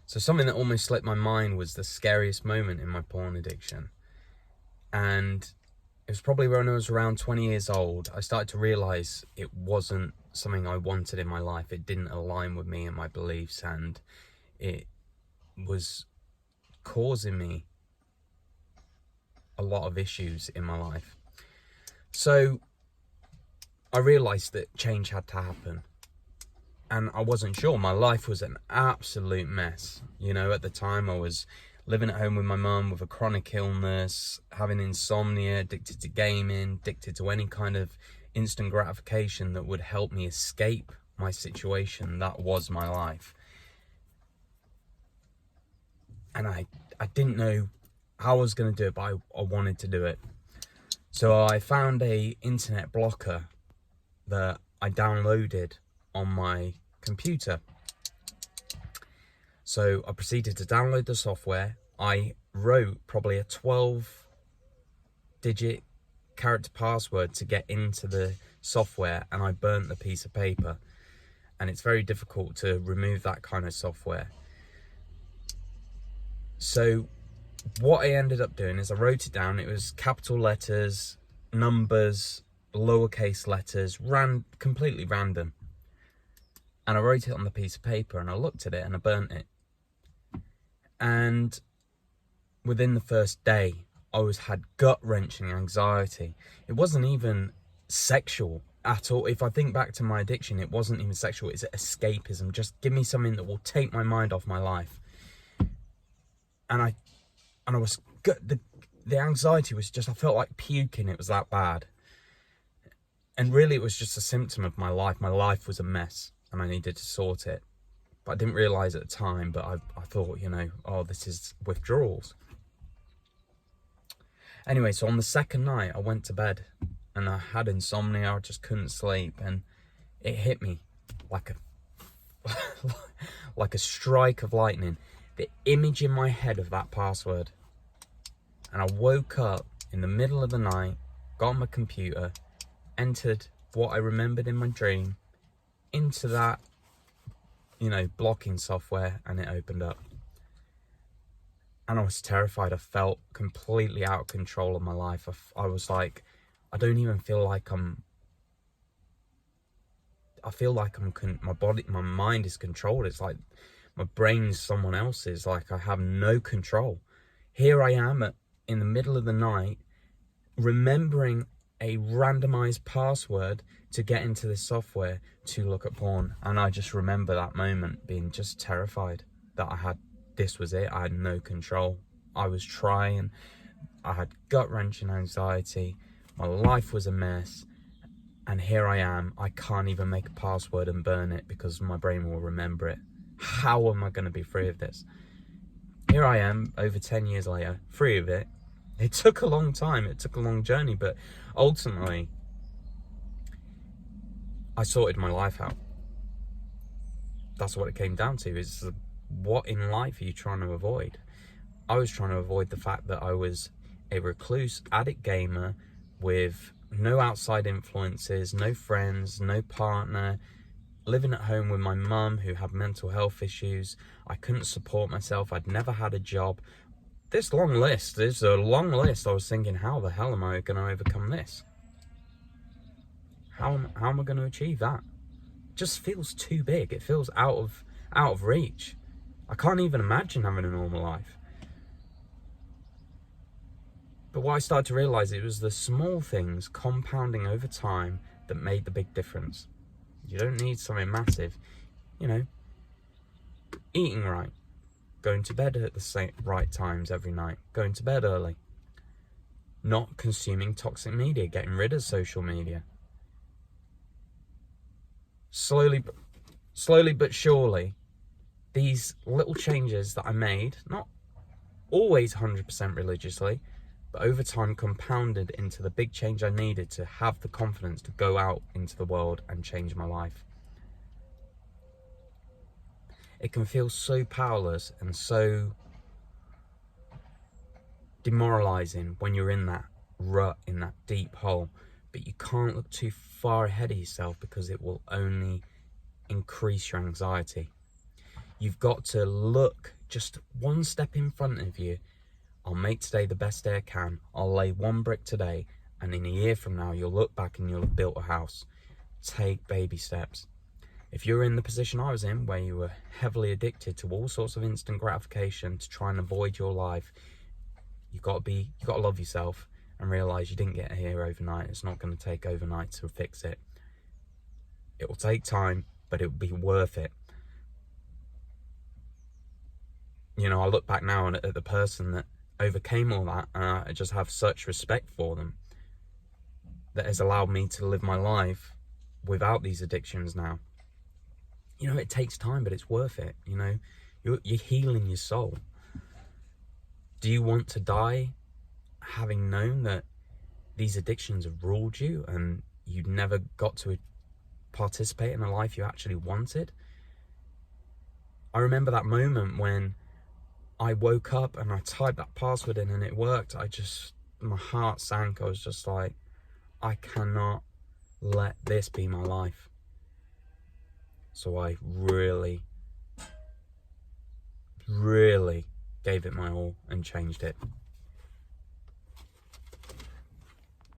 So something that almost slipped my mind was the scariest moment in my porn addiction. And it was probably when I was around 20 years old, I started to realize it wasn't something I wanted in my life. It didn't align with me and my beliefs, and it was causing me a lot of issues in my life. So I realized that change had to happen. And I wasn't sure. My life was an absolute mess. You know, at the time I was living at home with my mum with a chronic illness, having insomnia, addicted to gaming, addicted to any kind of instant gratification that would help me escape my situation. That was my life. And I didn't know how I was going to do it, but I wanted to do it. So I found a internet blocker that I downloaded on my computer. So I proceeded to download the software. I wrote probably a 12-digit character password to get into the software, and I burnt the piece of paper. And it's very difficult to remove that kind of software. So what I ended up doing is I wrote it down. It was capital letters, numbers, lowercase letters, completely random. And I wrote it on the piece of paper, and I looked at it and I burnt it. And within the first day, I had gut-wrenching anxiety. It wasn't even sexual at all. If I think back to my addiction, it wasn't even sexual. It's escapism. Just give me something that will take my mind off my life. And I was the anxiety was just, I felt like puking. It was that bad. And really, it was just a symptom of my life. My life was a mess, and I needed to sort it. But I didn't realize at the time, but I thought, you know, oh, this is withdrawals. Anyway, so on the second night, I went to bed, and I had insomnia. I just couldn't sleep, and it hit me like like a strike of lightning. The image in my head of that password. And I woke up in the middle of the night, got on my computer, entered what I remembered in my dream into that, you know, blocking software, and it opened up. And I was terrified. I felt completely out of control of my life. I was like, I don't even feel like I feel like my body, my mind is controlled. It's like my brain's someone else's. Like I have no control. Here I am in the middle of the night, remembering a randomized password to get into this software to look at porn. And I just remember that moment being just terrified that this was it. I had no control. I was trying. I had gut-wrenching anxiety. My life was a mess. And here I am. I can't even make a password and burn it because my brain will remember it. How am I going to be free of this? Here I am, over 10 years later, free of it. It took a long time. It took a long journey, but ultimately, I sorted my life out. That's what it came down to, is what in life are you trying to avoid? I was trying to avoid the fact that I was a recluse addict gamer with no outside influences, no friends, no partner, living at home with my mum who had mental health issues. I couldn't support myself. I'd never had a job. This long list, there's a long list. I was thinking, how the hell am I going to overcome this? How am I going to achieve that? It just feels too big. It feels out of reach. I can't even imagine having a normal life. But what I started to realize, it was the small things compounding over time that made the big difference. You don't need something massive. You know, eating right, going to bed at the right times every night, going to bed early, not consuming toxic media, getting rid of social media. Slowly but surely, these little changes that I made, not always 100% religiously, but over time compounded into the big change I needed to have the confidence to go out into the world and change my life. It can feel so powerless and so demoralizing when you're in that rut, in that deep hole, but you can't look too far ahead of yourself because it will only increase your anxiety. You've got to look just one step in front of you. I'll make today the best day I can. I'll lay one brick today, and in a year from now, you'll look back and you'll have built a house. Take baby steps. If you're in the position I was in, where you were heavily addicted to all sorts of instant gratification to try and avoid your life, you got to love yourself and realize you didn't get here overnight. It's not going to take overnight to fix it. It will take time, but it will be worth it. You know, I look back now at the person that overcame all that, and I just have such respect for them, that has allowed me to live my life without these addictions now. You know, it takes time, but it's worth it. You know, you're healing your soul. Do you want to die having known that these addictions have ruled you and you never got to participate in a life you actually wanted? I remember that moment when I woke up and I typed that password in and it worked. My heart sank. I was just like, I cannot let this be my life. So I really, really gave it my all and changed it.